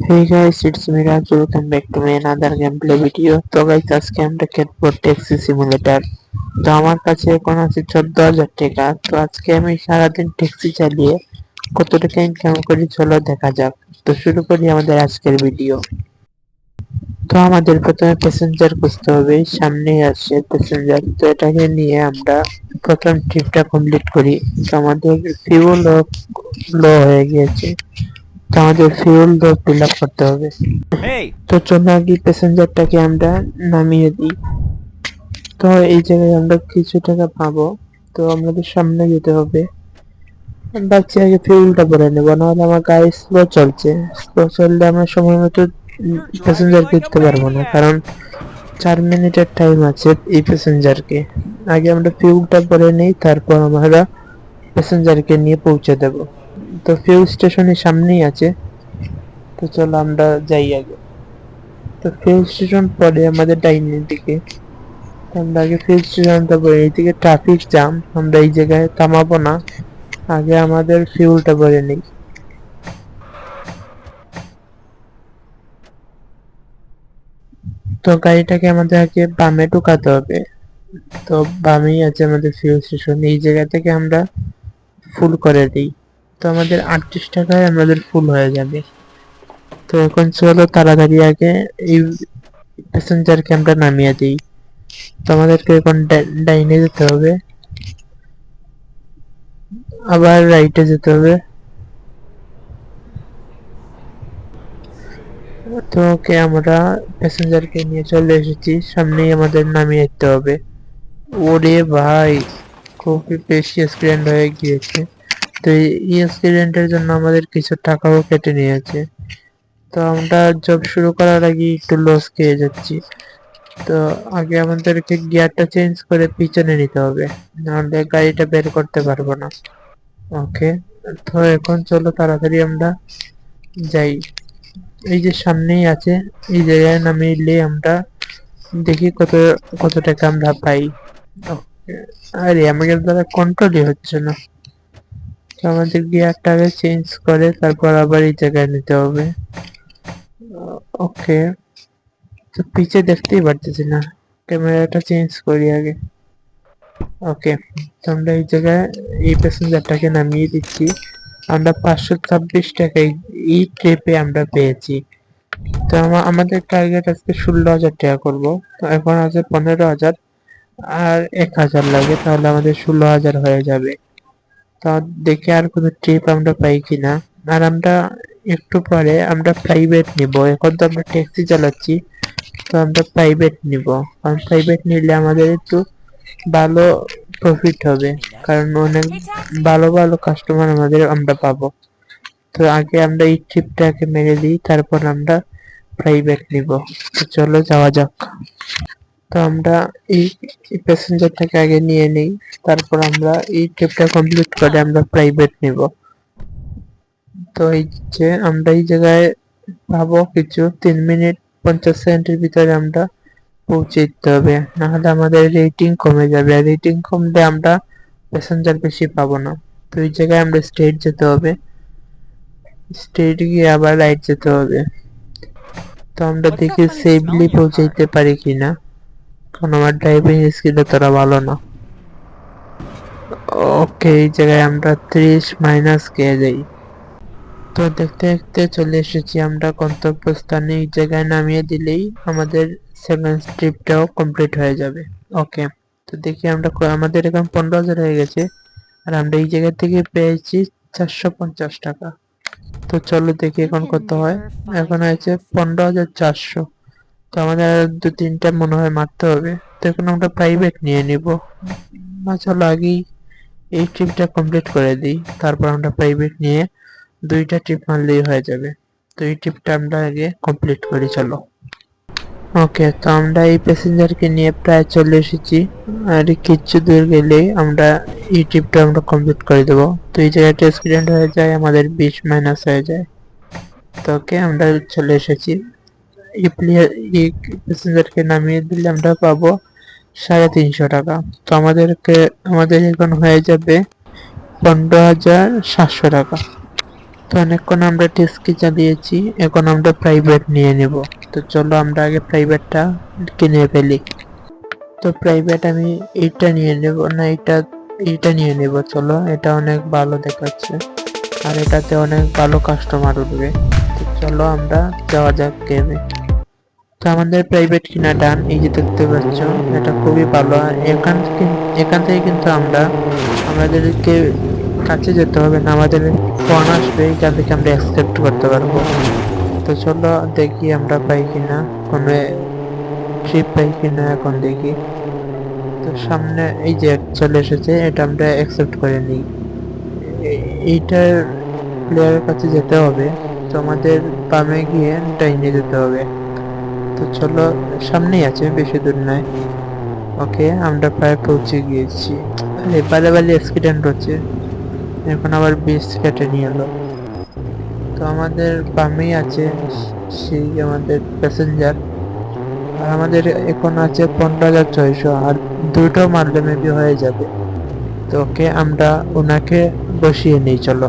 Hey guys, it's Miraj. Welcome back to my another gameplay video. তো guys, আজকে আমরা খেলবো ট্যাক্সি সিমুলেটর। তো আমার কাছে এখন আছে 14,000 টাকা। তো আজকে আমি সারাদিন ট্যাক্সি চালিয়ে কত টাকা ইনকাম করি চলো দেখা যাক। তো শুরু করি আমাদের আজকের ভিডিও। তো আমাদের প্রথমে প্যাসেঞ্জার খুঁজতে হবে, সামনেই আসছে প্যাসেঞ্জার। তো এটাকে নিয়ে আমরা প্রথম ট্রিপটা কমপ্লিট করি। তো আমাদের ফিউল লো হয়ে গিয়েছে, তো আমাদের ফিউল ফিল আপ করতে হবে। Hey! তো চলো আগে প্যাসেঞ্জারটাকে আমরা নামিয়ে দিই। তো এই জায়গায় আমরা কিছু টাকা পাবো। তো আমাদের সামনে যেতে হবে। ভাবছি আগে ফিউলটা ভরে নেবো, নাহলে আমার গাড়ি স্লো চলছে। স্লো চললে আমরা সময় মতো You're driving প্যাসেঞ্জারকে like a দিতে পারবো না, maniac! কারণ 4 মিনিটের টাইম আছে এই প্যাসেঞ্জারকে। আগে আমরা ফিউলটা ভরে নিই, তারপর আমরা প্যাসেঞ্জারকে নিয়ে পৌঁছে দেব। তো ফিউল স্টেশনের সামনেই আছে, তো চলো আমরা যাই আগে। তো ফিউল স্টেশন পরে আমাদের ডাইনের দিকে। আমরা আগে ফিউল স্টেশন যাবো, এইদিকে ট্রাফিক জ্যাম, আমরা এই জায়গায় থামাবো না, আগে আমাদের ফিউলটা ভরে নিই। তো গাড়িটাকে আমাদের আগে বামে ঢুকাতে হবে। তো বামেই আছে আমাদের ফিউল স্টেশন, এই জায়গা থেকে আমরা ফুল করে দিই। তো আমাদের 38 টাকায় আমাদের ফুল হয়ে যাবে। তো এখন চলো তাড়াতাড়ি আগে এই প্যাসেঞ্জারকে আমরা নামিয়ে দিই। তো আমাদেরকে এখন ডাইনে যেতে হবে, আবার রাইটে যেতে হবে। তো ওকে, আমরা প্যাসেঞ্জারকে নিয়ে চলে এসেছি, সামনেই আমাদের নামিয়ে দিতে হবে। ওরে ভাই, খুবই বেশি অ্যাক্সিডেন্ট হয়ে গিয়েছে। তো এই অ্যাক্সিডেন্টের জন্য আমাদের কিছু টাকাও কেটে নিয়েছে। তো আমরা জব শুরু করার আগে একটু লস খেয়ে যাচ্ছি। তো আগে আমাদেরকে গিয়ারটা চেঞ্জ করে পিছনে নিতে হবে, নাহলে গাড়িটা বের করতে পারবো না। ওকে, তো এখন চলো তাড়াতাড়ি আমরা যাই। এই যে সামনেই আছে, এই জায়গায় নামিয়ে আমরা দেখি কত কত টাকা আমরা পাই। ওকে, আরে আমাদের দ্বারা কন্ট্রোলই হচ্ছে না। তো আমাদের গিয়ারটাকে চেঞ্জ করে তারপর আবার এই জায়গায় নিতে হবে। ওকে, তো পিছে দেখতেই পারতেছি না, ক্যামেরাটা চেঞ্জ করি আগে। ওকে, তো আমরা এই জায়গায় এই প্যাসেঞ্জারটাকে নামিয়ে দিচ্ছি। আমরা 526 টাকায় এই ট্রিপে আমরা পেয়েছি। তো আমাদের টার্গেট আজকে 16,000 টাকা করবো। তো এখন আছে 15,000, আর 1,000 লাগে, তাহলে আমাদের 16,000 হয়ে যাবে। তা দেখে আর কোনো ট্রিপ আমরা পাই কিনা। আর আমরা একটু পরে আমরা প্রাইভেট নিব, এখন তো আমরা ট্যাক্সি চালাচ্ছি, তো আমরা প্রাইভেট নিব। কারণ প্রাইভেট নিলে আমাদের একটু ভালো প্রফিট হবে, কারণ অনেক ভালো ভালো কাস্টমার আমরা পাবো। তো আগে আমরা এই ট্রিপটাকে মেরে দিই, তারপর আমরা প্রাইভেট নিব। তো চলো যাওয়া যাক। তো আমরা এই প্যাসেঞ্জারটাকে আগে নিয়ে নিই, তারপর আমরা এই ট্রিপটা কমপ্লিট করে আমরা প্রাইভেট নিব। তো এই যে আমরা এই জায়গায় পাবো কিছু 3 মিনিট 50 সেকেন্ডের ভিতরে আমরা পৌঁছে দিতে হবে, নাহলে আমাদের রেটিং কমে যাবে, আর রেটিং কমলে আমরা প্যাসেঞ্জার বেশি পাবো না। তো এই জায়গায় আমরা স্ট্রেট যেতে হবে, স্ট্রেট গিয়ে আবার রাইট যেতে হবে। তো আমরা What's দেখি that funny smell safely in your car? পৌঁছাইতে পারি কিনা, কারণ আমার ড্রাইভিং স্কিল তোরা ভালো না। ওকে, এই জায়গায় আমরা 30 মাইনাস খেয়ে যাই। তো দেখতে দেখতে চলে এসেছি আমরা গন্তব্যস্থানে, এই জায়গায় নামিয়ে দিলেই আমাদের সেভেন ট্রিপটাও কমপ্লিট হয়ে যাবে। ওকে, তো দেখি আমরা আমাদের এখন 15,000 হয়ে গেছে, আর আমরা এই জায়গা থেকে পেয়েছি 450 টাকা। তো চলো দেখি You এখন can কত হয়। never এখন find হয়েছে taxi. 15,400। তো আমাদের আর 2-3টা মনে হয় মারতে হবে। তো এখন আমরা প্রাইভেট নিয়ে নিব না, চলো আগেই এই ট্রিপটা কমপ্লিট করে দিই, তারপর আমরা প্রাইভেট নিয়ে 2টা ট্রিপ মারলেই হয়ে যাবে। তো এই ট্রিপটা আমরা আগে কমপ্লিট করি, চলো। ওকে, তো আমরা এই প্যাসেঞ্জারকে নিয়ে প্রায় চলে এসেছি, আর কিছু দূর গেলেই আমরা এই ট্রিপটা আমরা কমপ্লিট করে দেবো। তো এই জায়গাটা অ্যাক্সিডেন্ট হয়ে যায়, আমাদের 20 মাইনাস হয়ে যায়। তো ওকে, আমরা চলে এসেছি। এই প্লেয়ার এই প্যাসেঞ্জারকে নামিয়ে দিলে আমরা পাবো 350 টাকা। তো আমাদের এখন হয়ে যাবে 15,700 টাকা। তো অনেকক্ষণ আমরা টেস্কি চালিয়েছি, এখন আমরা প্রাইভেট নিয়ে নেব। তো চলো আমরা আগে প্রাইভেটটা কিনে ফেলি। তো প্রাইভেট আমি এইটা নিয়ে নেব, না এইটা নিয়ে নেব। চলো, এটা অনেক ভালো দেখাচ্ছে আর এটাতে অনেক ভালো কাস্টমার উঠবে। তো চলো আমরা যাওয়া যাক গেমে। তো আমাদের প্রাইভেট কিনা ডান, এই যে দেখতে পাচ্ছ এটা খুবই ভালো। আর এখান থেকে কিন্তু আমাদেরকে কাছে যেতে হবে না, আমাদের ফোন আসবে, এখান থেকে আমরা অ্যাকসেপ্ট করতে পারবো। তো চলো দেখি আমরা পাই কিনা, কোনো ট্রিপ পাই কিনা এখন দেখি। তো সামনে এই যে চলে এসেছে, এটা আমরা অ্যাকসেপ্ট করে নিই। এইটার প্লেয়ারের কাছে যেতে হবে, তো আমাদের বামে গিয়ে ডাইনে যেতে হবে। তো চলো, সামনেই আছে, বেশি দূর নয়। ওকে, আমরা প্রায় পৌঁছে গিয়েছি। আরে বালে বালে অ্যাক্সিডেন্ট হচ্ছে, এখন আবার বিচ কেটে নিয়ে এলো। তো আমাদের বামেই আছে সেই আমাদের প্যাসেঞ্জার, আর আমাদের এখন আছে 15,600, আর দুটো মারলে মেবি হয়ে যাবে। তো ওকে, আমরা ওনাকে বসিয়ে নিই, চলো।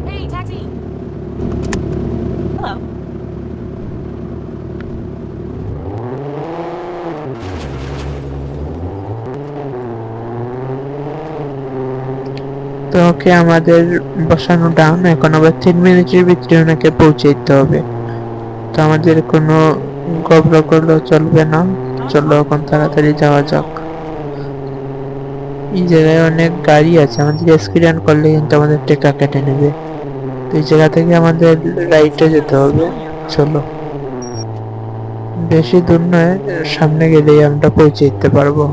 Hey, taxi! Hello. তো ওকে, আমাদের বসানো ডাউন, এখন আবার 3 মিনিটের ভিতরে ওনাকে পৌঁছে দিতে হবে। তো আমাদের কোনো গবরা করলেও চলবে না। চলো এখন তাড়াতাড়ি যাওয়া যাক। এই জায়গায় অনেক গাড়ি আছে, আমাদের অ্যাক্সিডেন্ট করলে কিন্তু আমাদের টেকা কেটে নেবে। তো এই জায়গা থেকে আমাদের রাইটে যেতে হবে। চলো, বেশি দূর নয়, সামনে গেলেই আমরা পৌঁছে যেতে পারবো।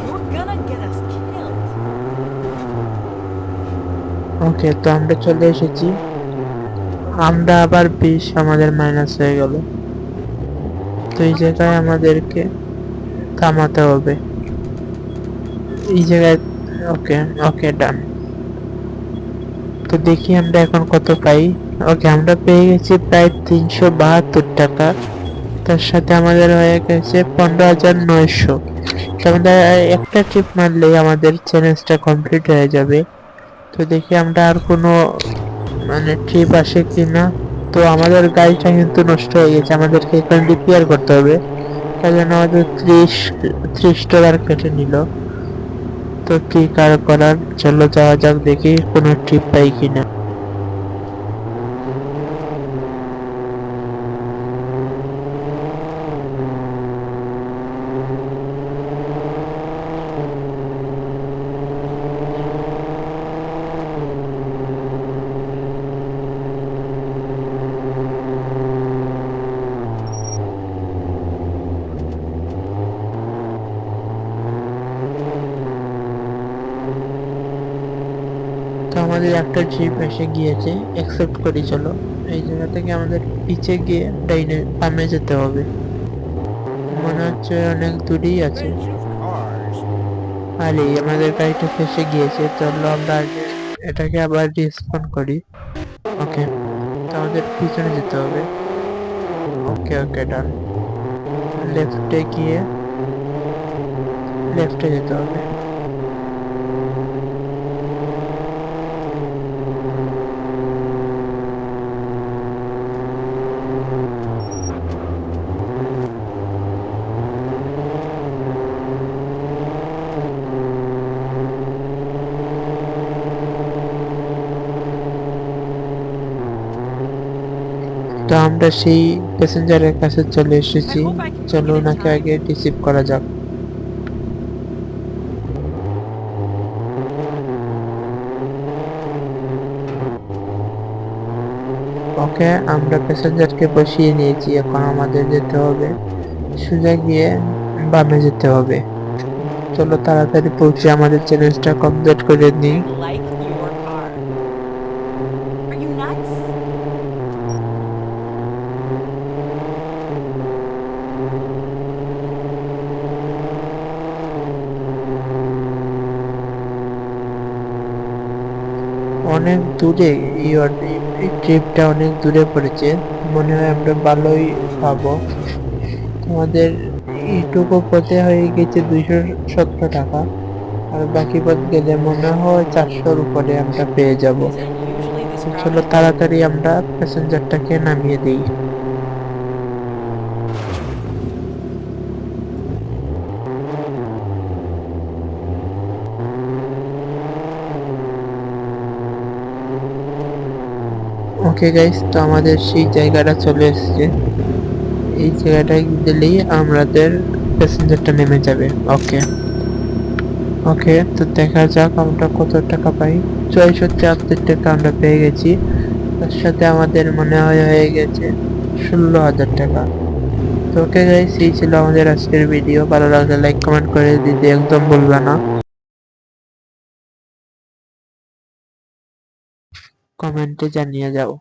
You're gonna get us killed. ওকে, তো আমরা চলে এসেছি। আমরা আবার 20 আমাদের মাইনাস হয়ে গেল। তো এই জায়গায় আমাদেরকে থামাতে হবে, এই জায়গায়। ওকে ওকে, ডান। তো দেখি আমরা এখন কত পাই। ওকে, আমরা পেয়ে গেছি প্রায় 372 টাকা। তার সাথে আমাদের হয়ে গেছে 15,900। তো আমাদের একটা ট্রিপ মারলেই আমাদের চ্যালেঞ্জটা কমপ্লিট হয়ে যাবে। তো দেখি আমরা আর কোনো ট্রিপ আসে কিনা। তো আমাদের গাড়িটা কিন্তু নষ্ট হয়ে গেছে, আমাদেরকে এখন রিপেয়ার করতে হবে। তাই জন্য আমাদের 30 ডলার কেটে নিল। তো কি কার করার, চলো যাওয়া যাক, দেখি কোনো ট্রিপ পাই কিনা। তো আমাদের একটা ট্রিপ এসে গিয়েছে, অ্যাকসেপ্ট করি। চলো, এই জায়গা থেকে আমাদের পিছে গিয়ে ডাইনে বামে যেতে হবে। মনে হচ্ছে অনেক দূরেই আছে। Bunch of cars. আরে আমাদের গাড়িটা ফেসে গিয়েছে, চলো আমরা আগে এটাকে আবার রিস্পন করি। ওকে, তো আমাদের পিছনে যেতে হবে। ওকে ওকে, ডান। লেফটে গিয়ে লেফটে যেতে হবে। তো আমরা সেই প্যাসেঞ্জারের কাছে চলে এসেছি, চলো ওনাকে আগে রিসিভ করা যাক। ওকে, আমরা প্যাসেঞ্জারকে বসিয়ে নিয়েছি, এখন আমাদের যেতে হবে সোজা গিয়ে বামে যেতে হবে। চলো তাড়াতাড়ি পৌঁছে আমাদের চ্যালেঞ্জটা কমপ্লিট করে নিই। I like your car. Are you nuts? অনেক দূরে, এই ট্রিপটা অনেক দূরে পড়েছে, মনে হয় আমরা ভালোই পাবো। আমাদের এইটুকু পথে হয়ে গেছে 217 টাকা, আর বাকি পথ গেলে মনে হয় 400-র উপরে আমরা পেয়ে যাব। Is it usually this তো চলো crowded? তাড়াতাড়ি আমরা প্যাসেঞ্জারটাকে নামিয়ে দিই। ওকে গাইস, তো আমাদের সেই জায়গাটা চলে এসেছে। এই জায়গাটায় দিলেই আমাদের প্যাসেঞ্জারটা নেমে যাবে। ওকে ওকে, তো দেখা যাক আমরা কত টাকা পাই। 673 টাকা আমরা পেয়ে গেছি। তার সাথে আমাদের মনে হয় হয়ে গেছে 16,000 টাকা। তো ওকে গাইস, এই ছিল আমাদের আজকের ভিডিও। ভালো লাগলে লাইক কমেন্ট করে দিতে একদম ভুলবে না। কমেন্টে জানিয়ে যাও।